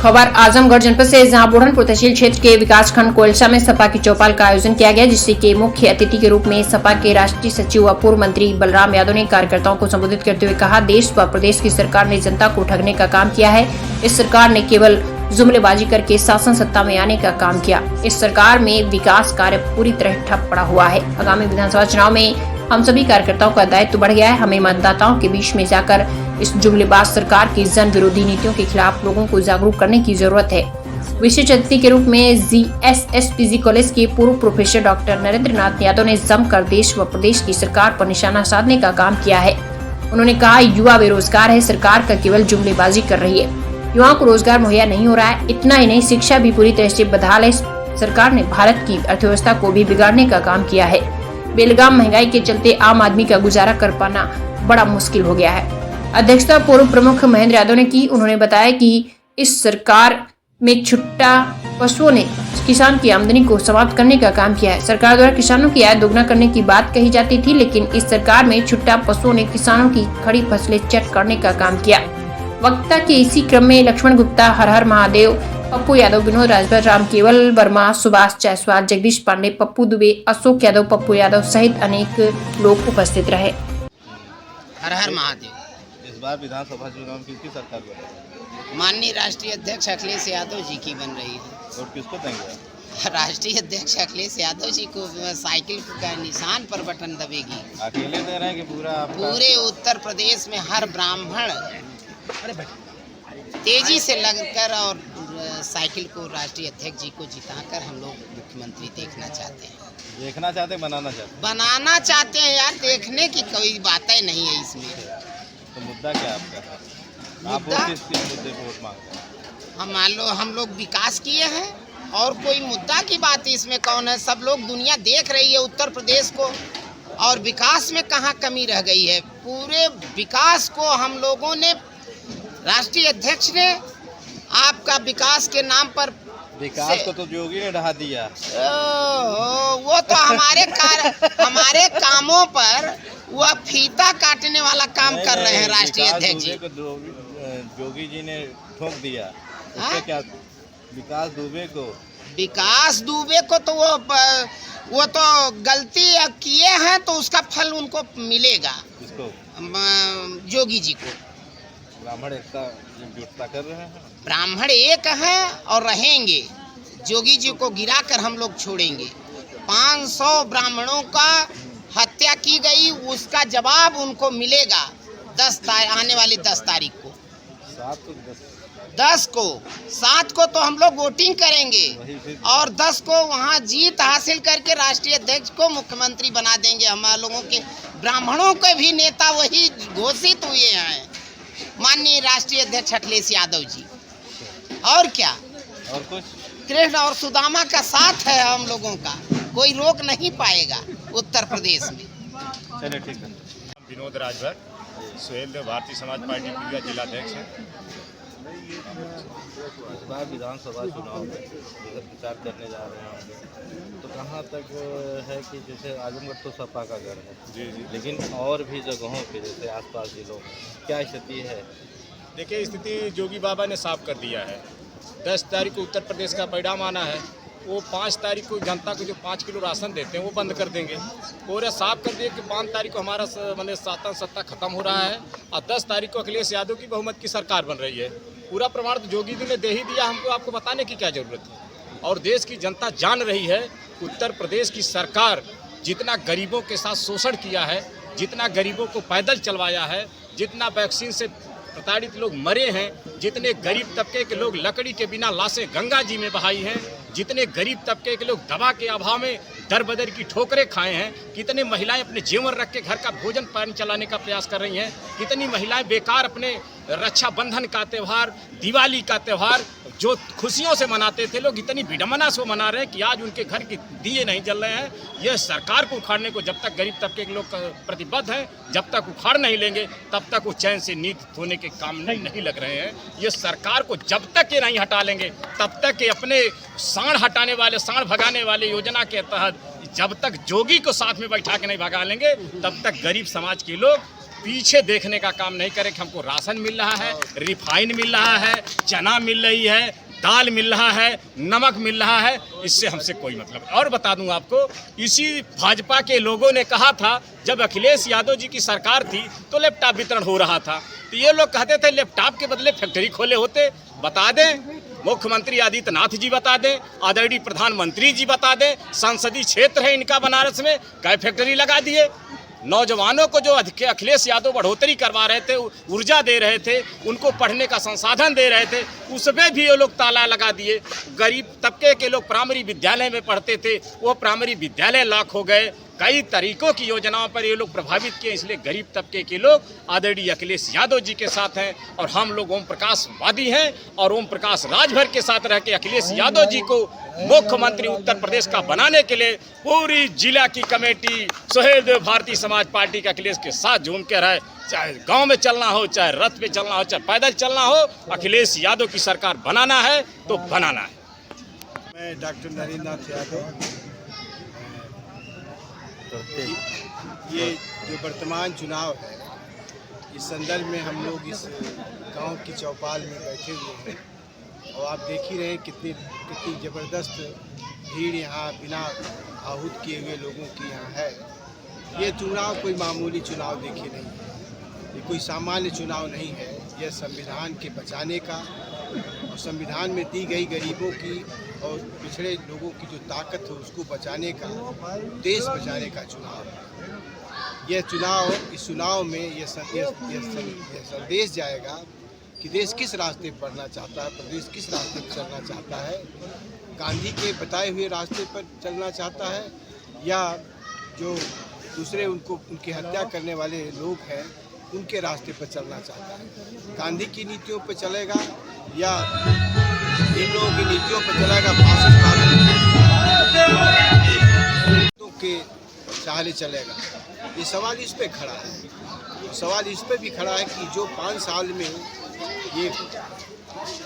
खबर आजमगढ़ जनपद से, जहां बुढ़नपुर तहसील क्षेत्र के विकासखंड कोयलसा में सपा की चौपाल का आयोजन किया गया, जिससे के मुख्य अतिथि के रूप में सपा के राष्ट्रीय सचिव व पूर्व मंत्री बलराम यादव ने कार्यकर्ताओं को संबोधित करते हुए कहा, देश व प्रदेश की सरकार ने जनता को ठगने का काम किया है। इस सरकार ने केवल जुमलेबाजी करके शासन सत्ता में आने का काम किया। इस सरकार में विकास कार्य पूरी तरह ठप पड़ा हुआ है। आगामी विधानसभा चुनाव में हम सभी कार्यकर्ताओं का दायित्व बढ़ गया है। हमें मतदाताओं के बीच में जाकर इस जुमलेबाज सरकार की जन विरोधी नीतियों के खिलाफ लोगों को जागरूक करने की जरूरत है। विशेष अतिथि के रूप में GSSPG कॉलेज के पूर्व प्रोफेसर डॉक्टर नरेंद्र नाथ यादव ने जमकर देश व प्रदेश की सरकार पर निशाना साधने का काम किया है। उन्होंने कहा, युवा बेरोजगार है, सरकार का केवल जुमलेबाजी कर रही है, युवाओं को रोजगार मुहैया नहीं हो रहा है। इतना ही नहीं, शिक्षा भी पूरी तरह से बदहाल है। सरकार ने भारत की अर्थव्यवस्था को भी बिगाड़ने का काम किया है। बेलगाम महंगाई के चलते आम आदमी का गुजारा कर पाना बड़ा मुश्किल हो गया है। अध्यक्षता पूर्व प्रमुख महेंद्र यादव ने की। उन्होंने बताया कि इस सरकार में छुट्टा पशुओं ने किसान की आमदनी को समाप्त करने का काम किया है। सरकार द्वारा किसानों की आय दोगुना करने की बात कही जाती थी, लेकिन इस सरकार में छुट्टा पशुओं ने किसानों की खड़ी फसलें चट करने का काम किया। वक्ता के इसी क्रम में लक्ष्मण गुप्ता, हर हर महादेव, पप्पू यादव, विनोद राजभर, राम केवल वर्मा, सुभाष जायसवाल, जगदीश पांडे, पप्पू दुबे, अशोक यादव, पप्पू यादव सहित अनेक लोग उपस्थित रहे। हर हर महादेव। इस बार विधानसभा चुनाव में किसकी सरकार बनेगी? माननीय राष्ट्रीय अध्यक्ष अखिलेश यादव जी की बन रही है। वोट किसको देंगे? राष्ट्रीय अध्यक्ष अखिलेश यादव जी को साइकिल का निशान पर बटन दबेगी। अकेले दे रहे हैं कि पूरे उत्तर प्रदेश में हर ब्राह्मण तेजी से लगकर और साइकिल को राष्ट्रीय अध्यक्ष जी को जिताकर हम लोग मुख्यमंत्री देखना चाहते हैं। बनाना चाहते हैं यार, देखने की कोई बातें नहीं है इसमें। तो मुद्दा क्या आपका? आप किस मुद्दे को वोट मांगते हैं? हम लोग विकास किए हैं और कोई मुद्दा की बात इसमें कौन है? सब लोग दुनिया देख रही है उत्तर प्रदेश को, और विकास में कहाँ कमी रह गई है। पूरे विकास को हम लोगों ने, राष्ट्रीय अध्यक्ष ने आपका विकास के नाम पर, विकास को तो योगी ने ढहा दिया। वो तो हमारे कामों पर वह फीता काटने वाला काम कर रहे हैं राष्ट्रीय अध्यक्ष जी। योगी जी ने ठोक दिया। उससे क्या विकास दुबे को तो वो तो गलती किए हैं तो उसका फल उनको मिलेगा। किसको? योगी जी को। ब्राह्मण एकता कर रहे हैं। ब्राह्मण एक हैं और रहेंगे। योगी जी को गिराकर हम लोग छोड़ेंगे। 500 ब्राह्मणों का हत्या की गई, उसका जवाब उनको मिलेगा आने वाली 10 तारीख को। 7 को तो हम लोग वोटिंग करेंगे और 10 को वहाँ जीत हासिल करके राष्ट्रीय अध्यक्ष को मुख्यमंत्री बना देंगे। हम लोगों के ब्राह्मणों के भी नेता वही घोषित हुए हैं, माननीय राष्ट्रीय अध्यक्ष अखिलेश यादव जी। और क्या? और कुछ? कृष्ण और सुदामा का साथ है हम लोगों का, कोई रोक नहीं पाएगा उत्तर प्रदेश में। चलिए ठीक है। विनोद राजभर, सुहेल देव, भारतीय समाज पार्टी के जिलाध्यक्ष हैं। इस बार विधानसभा चुनाव में प्रचार करने जा रहे हैं, तो कहाँ तक है कि जैसे आजमगढ़ तो सपा का घर है जी, लेकिन और भी जगहों पे जैसे आसपास जिलों में क्या स्थिति है? देखिए, स्थिति योगी बाबा ने साफ कर दिया है। 10 तारीख को उत्तर प्रदेश का परिणाम आना है। वो 5 तारीख को जनता को जो 5 किलो राशन देते हैं वो बंद कर देंगे। पूरा साफ कर दिए कि 5 तारीख को हमारा शासन सत्ता खत्म हो रहा है और 10 तारीख को अखिलेश यादव की बहुमत की सरकार बन रही है। पूरा प्रमाण तो योगी जी ने दे ही दिया, हमको आपको बताने की क्या जरूरत है। और देश की जनता जान रही है, उत्तर प्रदेश की सरकार जितना गरीबों के साथ शोषण किया है, जितना गरीबों को पैदल चलवाया है, जितना वैक्सीन से प्रताड़ित लोग मरे हैं, जितने गरीब तबके के लोग लकड़ी के बिना लाशें गंगा जी में बहाई हैं, जितने गरीब तबके के लोग दवा के अभाव में दर बदर की ठोकरें खाए हैं, कितने महिलाएं अपने जेवर रख के घर का भोजन पानी चलाने का प्रयास कर रही हैं, कितनी महिलाएं बेकार अपने रक्षाबंधन का त्यौहार, दिवाली का त्यौहार जो खुशियों से मनाते थे लोग, इतनी विडम्बना से मना रहे हैं कि आज उनके घर के दिए नहीं जल रहे हैं। यह सरकार को उखाड़ने को जब तक गरीब तबके के लोग प्रतिबद्ध हैं, जब तक उखाड़ नहीं लेंगे तब तक वो चैन से नींद धोने के काम नहीं लग रहे हैं। ये सरकार को जब तक ये नहीं हटा लेंगे तब तक ये अपने सांड भगाने वाले योजना के तहत जब तक जोगी को साथ में बैठा के नहीं भगा लेंगे तब तक गरीब समाज के लोग पीछे देखने का काम नहीं करे कि हमको राशन मिल रहा है, रिफाइन मिल रहा है, चना मिल रही है, दाल मिल रहा है, नमक मिल रहा है, इससे हमसे कोई मतलब नहीं। और बता दूं आपको, इसी भाजपा के लोगों ने कहा था जब अखिलेश यादव जी की सरकार थी तो लैपटॉप वितरण हो रहा था, तो ये लोग कहते थे लैपटॉप के बदले फैक्ट्री खोले होते। बता दें, मुख्यमंत्री आदित्यनाथ जी बता दें, आदरणीय प्रधानमंत्री जी बता दें, संसदीय क्षेत्र है इनका बनारस में, कई फैक्ट्री लगा दिए। नौजवानों को जो अखिलेश यादव बढ़ोतरी करवा रहे थे, ऊर्जा दे रहे थे, उनको पढ़ने का संसाधन दे रहे थे, उसमें भी ये लोग ताला लगा दिए। गरीब तबके के लोग प्राइमरी विद्यालय में पढ़ते थे, वो प्राइमरी विद्यालय लॉक हो गए। कई तरीकों की योजनाओं पर ये लोग प्रभावित किए, इसलिए गरीब तबके के लोग आदरणीय अखिलेश यादव जी के साथ हैं और हम लोग ओम प्रकाश वादी हैं और ओम प्रकाश राजभर के साथ रह के अखिलेश यादव जी को मुख्यमंत्री उत्तर प्रदेश का बनाने के लिए पूरी जिला की कमेटी सुहेलदेव भारतीय समाज पार्टी के अखिलेश के साथ झूम के रहे। चाहे गांव में चलना हो, चाहे रथ पे चलना हो, चाहे पैदल चलना हो, अखिलेश यादव की सरकार बनाना है तो बनाना है। मैं डॉक्टर नरेंद्र नाथ यादव, ये जो वर्तमान चुनाव है इस संदर्भ में हम लोग इस गांव की चौपाल में बैठे हुए हैं और आप देख ही रहे हैं कितनी ज़बरदस्त भीड़ यहाँ बिना आहूत किए हुए लोगों की यहाँ है। ये चुनाव कोई मामूली चुनाव देखिए नहीं है, ये कोई सामान्य चुनाव नहीं है। यह संविधान के बचाने का और संविधान में दी गई गरीबों की और पिछड़े लोगों की जो ताकत है उसको बचाने का, देश बचाने का चुनाव है। यह चुनाव, इस चुनाव में यह संदेश जाएगा कि देश किस रास्ते पर बढ़ना चाहता है, प्रदेश किस रास्ते पर चलना चाहता है, गांधी के बताए हुए रास्ते पर चलना चाहता है या जो दूसरे उनकी हत्या करने वाले लोग हैं उनके रास्ते पर चलना चाहता है। गांधी की नीतियों पर चलेगा या इन लोगों की नीतियों पर चलेगा, फासिस्ट के चाहले चलेगा। ये सवाल इस पे खड़ा है। सवाल इस पे भी खड़ा है कि जो 5 साल में ये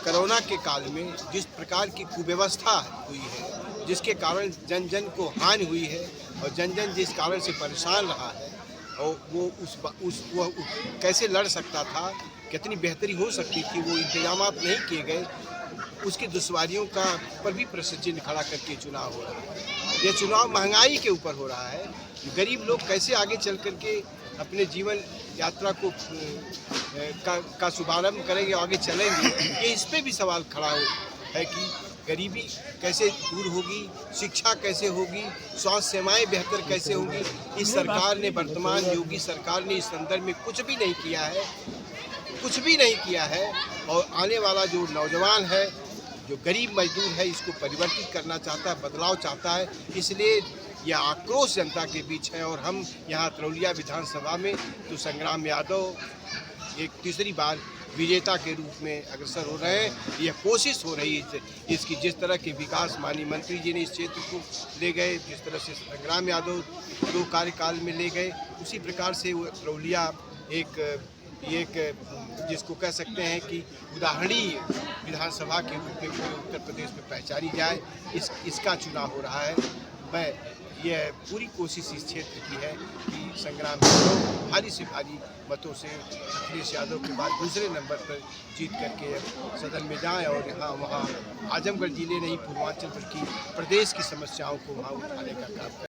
कोरोना के काल में जिस प्रकार की कुव्यवस्था हुई है, जिसके कारण जन जन को हानि हुई है और जन जन जिस कारण से परेशान रहा है और वो कैसे लड़ सकता था, कितनी बेहतरी हो सकती थी, वो इंतजामात नहीं किए गए, उसकी दुश्वारियों का पर भी प्रश्न चिन्ह खड़ा करके चुनाव हो रहा है। ये चुनाव महंगाई के ऊपर हो रहा है। गरीब लोग कैसे आगे चल करके अपने जीवन यात्रा को का शुभारंभ करेंगे, आगे चलेंगे, ये इस पे भी सवाल खड़ा है कि गरीबी कैसे दूर होगी, शिक्षा कैसे होगी, स्वास्थ्य सेवाएं बेहतर कैसे होंगी। इस सरकार ने, वर्तमान योगी सरकार ने इस संदर्भ में कुछ भी नहीं किया है, कुछ भी नहीं किया है। और आने वाला जो नौजवान है, जो गरीब मजदूर है, इसको परिवर्तित करना चाहता है, बदलाव चाहता है। इसलिए यह आक्रोश जनता के बीच है और हम यहाँ तरौलिया विधानसभा में तो संग्राम यादव एक तीसरी बार विजेता के रूप में अग्रसर हो रहे हैं। यह कोशिश हो रही है इसकी, जिस तरह के विकास माननीय मंत्री जी ने इस क्षेत्र को ले गए, जिस तरह से संग्राम यादव 2 कार्यकाल में ले गए, उसी प्रकार से वो तरौलिया एक जिसको कह सकते हैं कि उदाहरणीय विधानसभा के रूप में पूरे उत्तर प्रदेश में पहचानी जाए, इसका चुनाव हो रहा है। मैं यह पूरी कोशिश इस क्षेत्र की है कि संग्राम यादव भारी से भारी मतों से अखिलेश यादव के बाद दूसरे नंबर पर जीत करके सदन में जाएं और यहाँ वहाँ आजमगढ़ जिले नहीं पूर्वांचल बल्कि प्रदेश की समस्याओं को वहाँ उठाने का काम करें।